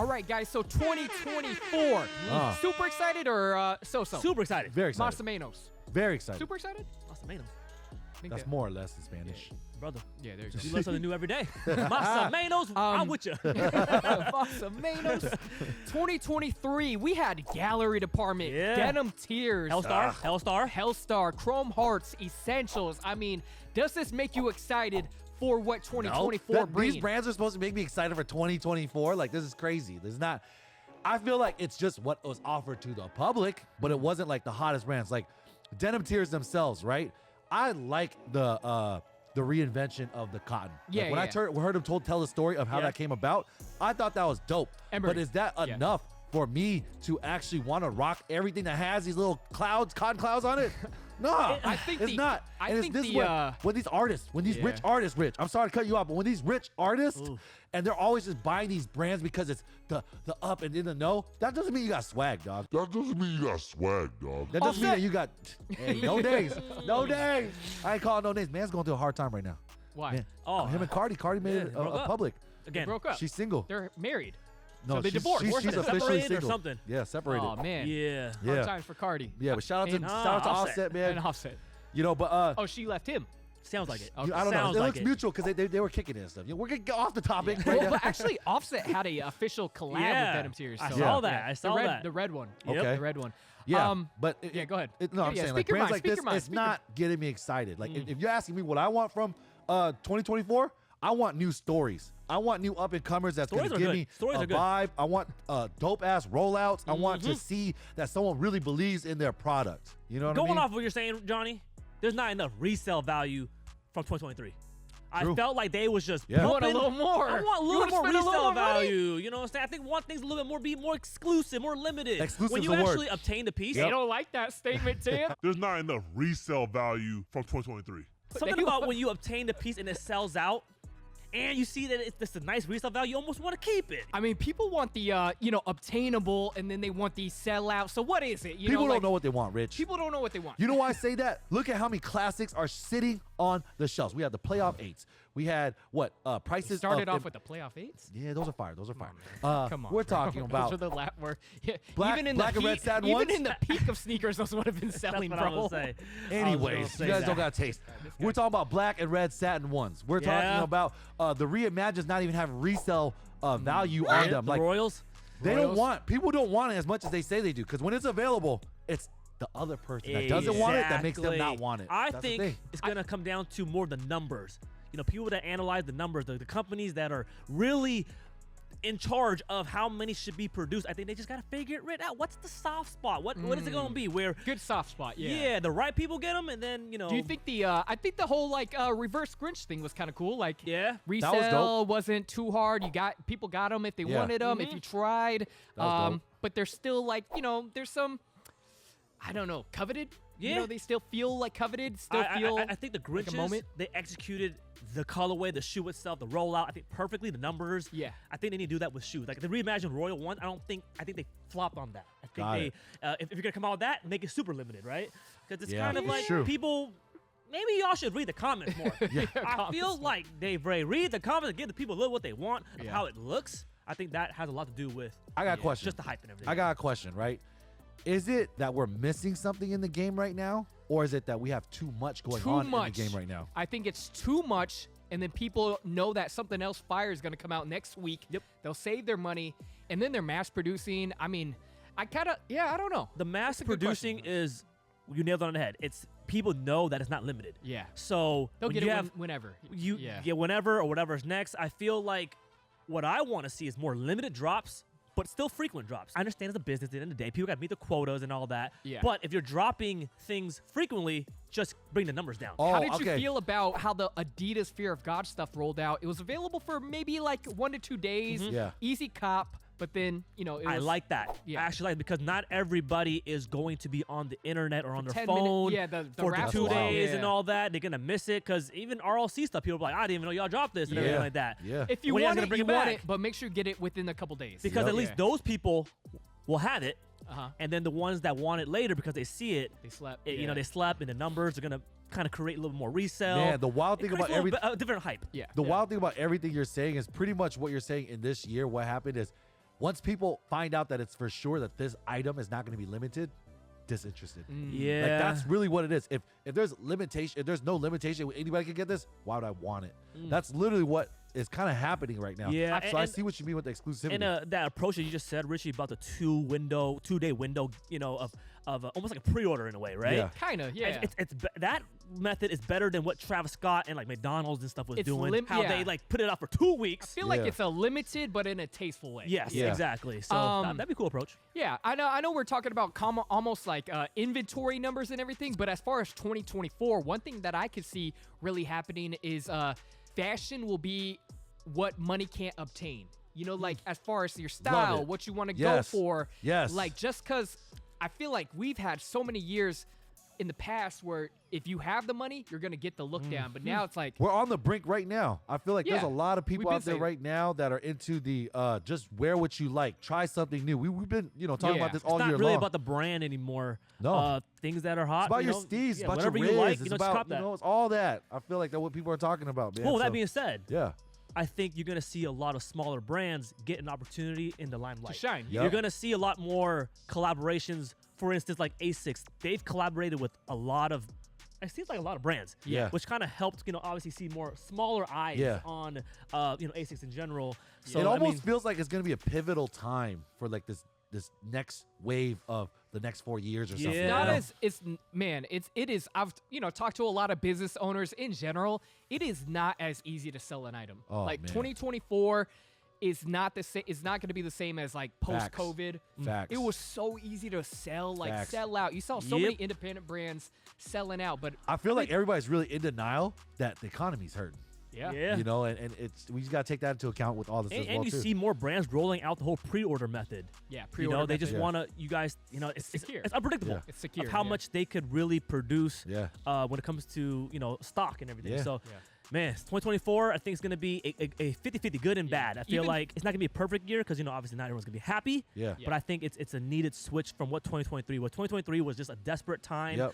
All right, guys. So 2024. Super excited or so-so? Super excited. Very excited. Más o menos. Very excited. Super excited? Más o menos. That's more or less in Spanish. Brother. Yeah, there you go. You learn something new every day. Más o menos, I'm with you. Más o menos. 2023, we had gallery department, denim tiers, Hellstar, Chrome Hearts, Essentials. I mean, does this make you excited for what 2024 brings? These brands are supposed to make me excited for 2024. Like, this is crazy. This is not. I feel like it's just what was offered to the public, but it wasn't like the hottest brands. Like denim tiers themselves, right? I like the reinvention of the cotton. Yeah, like when I heard him tell the story of how that came about, I thought that was dope. But is that enough for me to actually want to rock everything that has these little clouds, cotton clouds on it? No, I think it's not. I think when these artists, rich artists, I'm sorry to cut you off, but when these rich artists, and they're always just buying these brands because it's the up and in the know, that doesn't mean you got swag, dog. That doesn't mean you got swag, dog. That doesn't mean that you got, hey, no days. No days. I ain't calling no names. Man's going through a hard time right now. Why? Man. Him and Cardi. Cardi made it public. Again, broke up. She's single. They're married. No, so they divorced. She's officially single. Or something. Yeah, separated. Oh, man. Yeah. Hard times for Cardi. Yeah, but shout out to Offset, man. And Offset. You know, but oh, she left him. Sounds like it. Okay. I don't know. It looks mutual because they were kicking it and stuff. You know, we're gonna get off the topic. Yeah. Well, but actually, Offset had a official collab with Denim Tears. So, I saw that. I saw that. The red one. Okay. The red one. Yeah. But go ahead. No, I'm saying like brands like this, it's not getting me excited. Like if you're asking me what I want from 2024, I want new stories. I want new up and comers that's gonna give me a vibe. I want dope ass rollouts. I want to see that someone really believes in their product. You know what I mean? Going off what you're saying, Johnny, there's not enough resale value from 2023. I felt like they was just want a little more. I want a little more resale value. You know what I'm saying? I think one thing's a little bit more, be more exclusive, more limited. Exclusive when you actually obtain the piece. They don't like that statement, Tim. There's not enough resale value from 2023. Something about when you obtain the piece and it sells out, and you see that it's a nice resale value, you almost want to keep it. I mean, people want the, obtainable, and then they want the sellout. So what is it? People don't know what they want, Rich. People don't know what they want. You know why I say that? Look at how many classics are sitting on the shelves. We had the playoff 8s. We had, prices. Started off with the playoff 8s? Yeah, those are fire. Those are fire. Come on. We're talking about. Those are the black and red satin ones? Even in the peak of sneakers, those would have been selling, That's what I was gonna say. Anyways, you guys don't got taste. We're talking about black and red satin ones. We're talking about the reimagined not even have resale value on them. The like Royals? People don't want it as much as they say they do, because when it's available, it's the other person that doesn't want it that makes them not want it. I think it's going to come down to more the numbers. You know, people that analyze the numbers, the companies that are really in charge of how many should be produced, I think they just got to figure it out. What's the soft spot? What is it going to be? Where good soft spot, yeah, the right people get them, and then, you know. Do you think I think the whole reverse Grinch thing was kind of cool. Like, resale wasn't too hard. People got them if they wanted them, if you tried. But there's still there's some, I don't know, coveted. Yeah. You know, they still feel like coveted. I think the Grinches, they executed the colorway, the shoe itself, the rollout, I think perfectly. The numbers. Yeah. I think they need to do that with shoes. Like the reimagined Royal one, I think they flopped on that. I think if you're gonna come out with that, make it super limited, right? Because it's kind of like people. Maybe y'all should read the comments more. I feel like read the comments and give the people a little what they want of how it looks. I think that has a lot to do with. I got a question. Just the hype and everything. I got a question, right? Is it that we're missing something in the game right now, or is it that we have too much going on in the game right now? I think it's too much, and then people know that something else fire is going to come out next week. Yep. They'll save their money, and then they're mass producing. I mean, I don't know. The mass producing is, you nailed it on the head. It's people know that it's not limited. Yeah. So they'll get it whenever. Whenever or whatever's next. I feel like what I want to see is more limited drops, but still frequent drops. I understand it's a business at the end of the day. People got to meet the quotas and all that. Yeah. But if you're dropping things frequently, just bring the numbers down. How did you feel about how the Adidas Fear of God stuff rolled out? It was available for maybe 1 to 2 days. Yeah. Easy cop. But then, I like that. Yeah. I actually like it because not everybody is going to be on the internet or on their 10 phone for 2 days and all that. They're going to miss it because even RLC stuff, people are like, I didn't even know y'all dropped this and everything like that. Yeah. If you want it, you want it, but make sure you get it within a couple days. Because at least those people will have it. And then the ones that want it later because they see it, they slept. They slept, and the numbers are going to kind of create a little more resale. Man, the wild thing about different hype. Yeah. The wild thing about everything you're saying is pretty much what you're saying in this year. What happened is once people find out that it's for sure that this item is not going to be limited, disinterested. Yeah. Like that's really what it is. If there's limitation, if there's no limitation, anybody can get this, why would I want it? That's literally what is kind of happening right now. Yeah. So I see what you mean with the exclusivity. And that approach that you just said, Richie, about the 2-day window, of almost like a pre-order in a way, right? Yeah. Kind of, yeah. It's that method is better than what Travis Scott and like McDonald's and stuff was doing. How they like put it out for 2 weeks. I feel like it's a limited, but in a tasteful way. Yes, exactly. So that'd be a cool approach. Yeah, I know we're talking about almost like inventory numbers and everything, but as far as 2024, one thing that I could see really happening is fashion will be what money can't obtain. Like as far as your style, what you want to go for. Yes. Like just because I feel like we've had so many years in the past where if you have the money, you're going to get the look down. But now it's like... We're on the brink right now. I feel like there's a lot of people out there right now that are into the just wear what you like. Try something new. We've been, talking about this all year long. It's not really about the brand anymore. No. Things that are hot. It's about your steez. It's about whatever your you like, it's just about, cop that. It's all that. I feel like that's what people are talking about, man. Well, that being said, I think you're going to see a lot of smaller brands get an opportunity in the limelight. To shine. Yep. You're going to see a lot more collaborations. For instance, like A6, they've collaborated with a lot of brands. Yeah. Which kind of helped, obviously see more smaller eyes on, A6 in general. So it almost feels like it's going to be a pivotal time for like this next wave of the next 4 years or something. It's not as it is. I've talked to a lot of business owners in general. It is not as easy to sell an item. Like 2024 is not the same. It's not going to be the same as like post COVID. Facts. It was so easy to sell, sell out. You saw so many independent brands selling out, but I feel like everybody's really in denial that the economy's hurting. Yeah. And it's we just got to take that into account with all this as well, and you see more brands rolling out the whole pre-order method. Yeah, pre-order. They just want to, you guys, it's secure. It's unpredictable. Yeah. It's secure. Of how much they could really produce when it comes to, stock and everything. Yeah. So, man, 2024, I think it's going to be a 50-50 good and bad. I feel like it's not going to be a perfect year because, obviously not everyone's going to be happy. Yeah. But I think it's a needed switch from what 2023 was. 2023 was just a desperate time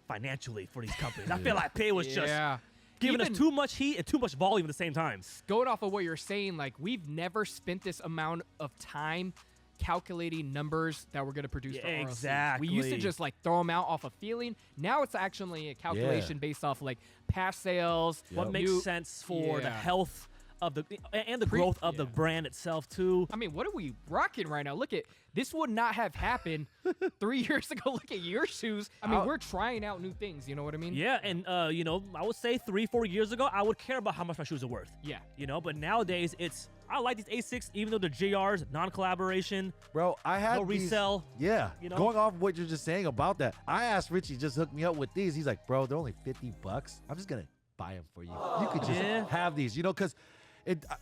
financially for these companies. I feel like Pay was just giving us too much heat and too much volume at the same time. Going off of what you're saying, like we've never spent this amount of time calculating numbers that we're going to produce for RLC. Exactly. We used to just like throw them out off of feeling. Now it's actually a calculation based off like past sales. What makes sense for the health of the and the growth of the brand itself too. I mean, what are we rocking right now? Look at this would not have happened 3 years ago. Look at your shoes. I mean, we're trying out new things. You know what I mean? Yeah, and I would say 3-4 years ago, I would care about how much my shoes are worth. Yeah. But nowadays I like these A6 even though they're JRs, non-collaboration. Bro, I had no resell. Going off of what you're just saying about that, I asked Richie just hook me up with these. He's like, bro, they're only $50. I'm just gonna buy them for you. You could just have these, because.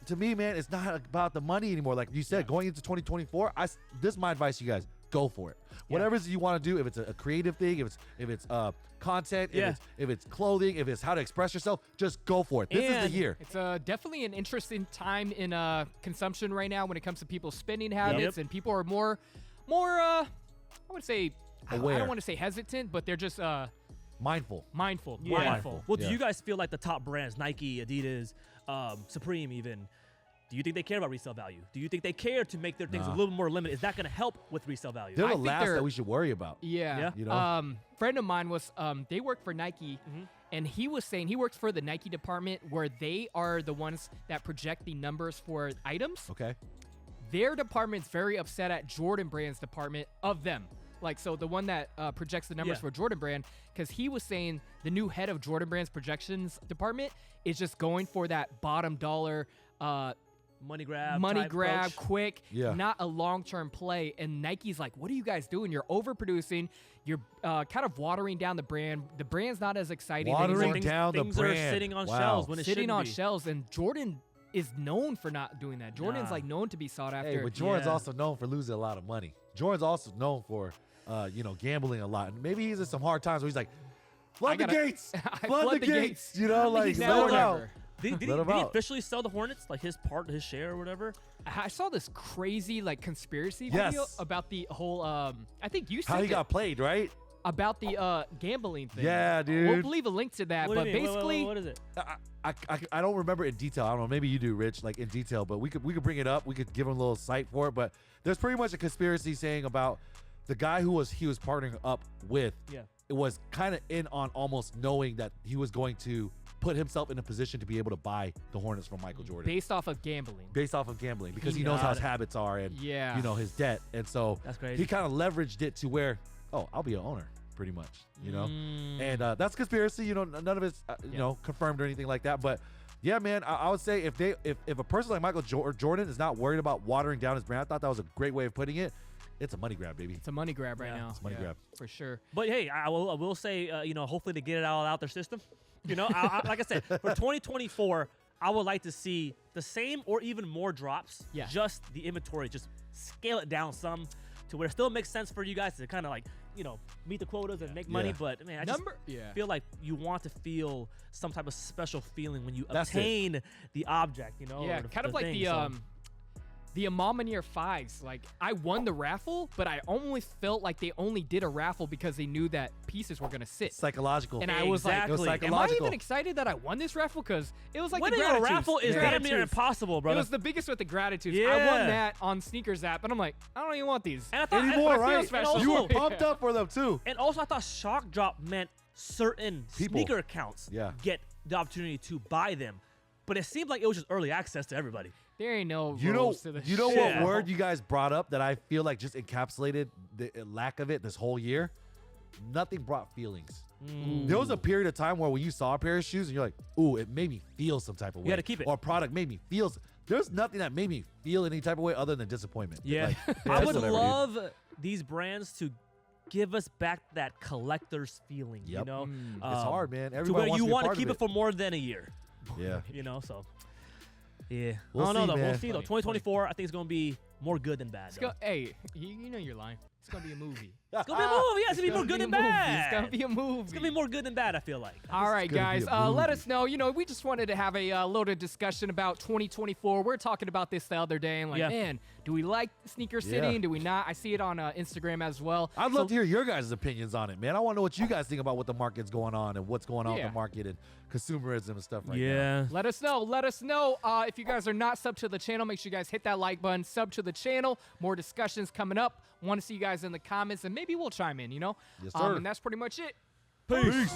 To me, man, it's not about the money anymore. Like you said, going into 2024, this is my advice to you guys. Go for it. Whatever it is you want to do, if it's a creative thing, if it's content, if it's clothing, if it's how to express yourself, just go for it. This is the year. It's definitely an interesting time in consumption right now when it comes to people's spending habits, and people are more I would say, aware. I don't want to say hesitant, but they're just mindful. Mindful. Well, do you guys feel like the top brands, Nike, Adidas, Supreme even, do you think they care about resale value? Do you think they care to make their things a little more limited? Is that going to help with resale value? They're the last that we should worry about. Yeah. Friend of mine was, they work for Nike, and he was saying he works for the Nike department where they are the ones that project the numbers for items. Okay. Their department's very upset at Jordan Brand's department of them. Like, so the one that projects the numbers for Jordan Brand, because he was saying the new head of Jordan Brand's projections department is just going for that bottom dollar money grab, approach. Quick, not a long-term play. And Nike's like, what are you guys doing? You're overproducing. You're kind of watering down the brand. The brand's not as exciting anymore. Things are sitting on shelves when it sitting on shelves, and Jordan is known for not doing that. Jordan's like known to be sought after. Hey, but Jordan's also known for losing a lot of money. Jordan's also known for gambling a lot. And maybe he's in some hard times where he's like, flood the gates. Flood the gates. Let him out. Did he officially sell the Hornets, like his share or whatever? I saw this crazy conspiracy video about the whole. I think you said how he got played, right? about the gambling thing. Yeah, dude. We'll leave a link to that. What but do you mean? basically, what is it? I don't remember in detail. I don't know. Maybe you do, Rich, like in detail. But we could bring it up. We could give him a little cite for it. But there's pretty much a conspiracy saying about the guy he was partnering up with. Yeah. It was kind of in on almost knowing that he was going to put himself in a position to be able to buy the Hornets from Michael Jordan. Based off of gambling. Because he knows how his habits are and his debt. And so That's crazy. he kind of leveraged it to where, I'll be an owner pretty much, And that's conspiracy, none of it's confirmed or anything like that. But yeah, man, I would say if a person like Michael Jordan is not worried about watering down his brand, I thought that was a great way of putting it. It's a money grab, baby. It's a money grab right now. It's a money grab. For sure. But hey, I will say, hopefully they get it all out their system. Like I said, for 2024, I would like to see the same or even more drops. Yeah. Just the inventory, just scale it down some to where it still makes sense for you guys to kind of like, meet the quotas and make money. But man, I just feel like you want to feel some type of special feeling when you obtain the object, Yeah, kind of like the Amamanier 5s. Like, I won the raffle, but I only felt like they only did a raffle because they knew that pieces were going to sit. Psychological. And I was like, it was am I even excited that I won this raffle? Because it was like winning a raffle is damn near impossible, brother. It was the biggest with the gratitudes. Yeah. I won that on Sneakers app, and I'm like, I don't even want these. And I thought, anymore, I feel right? special. You were pumped up for them, too. And also, I thought Shock Drop meant certain sneaker accounts get the opportunity to buy them. But it seemed like it was just early access to everybody. There ain't no rules to the You know what word you guys brought up that I feel like just encapsulated the lack of it this whole year? Nothing brought feelings. There was a period of time where when you saw a pair of shoes and you're like, ooh, it made me feel some type of way. You got to keep it. Or a product made me feel. There's nothing that made me feel any type of way other than disappointment. Yeah. Like, I would love these brands to give us back that collector's feeling, Yep. It's it's hard, man. Everybody to where wants you to be a want to part keep of it for more than a year. Yeah. So. Yeah. We'll I don't know, see, though. man. We'll see, though. 2024, I think it's going to be more good than bad. Hey, you know you're lying. It's going to be a movie. It's going to be a movie. Yeah, it's going to be more good than bad. It's going to be a movie. It's going to be more good than bad, I feel like. All right, guys. Let us know. We just wanted to have a little discussion about 2024. We're talking about this the other day. And man, do we like Sneaker City and do we not? I see it on Instagram as well. I'd love to hear your guys' opinions on it, man. I want to know what you guys think about what the market's going on and what's going on with the market and consumerism and stuff right now. Let us know. Let us know. If you guys are not subbed to the channel, make sure you guys hit that like button, sub to the channel. More discussions coming up. Want to see you guys in the comments, and maybe we'll chime in, Yes, sir. And that's pretty much it. Peace.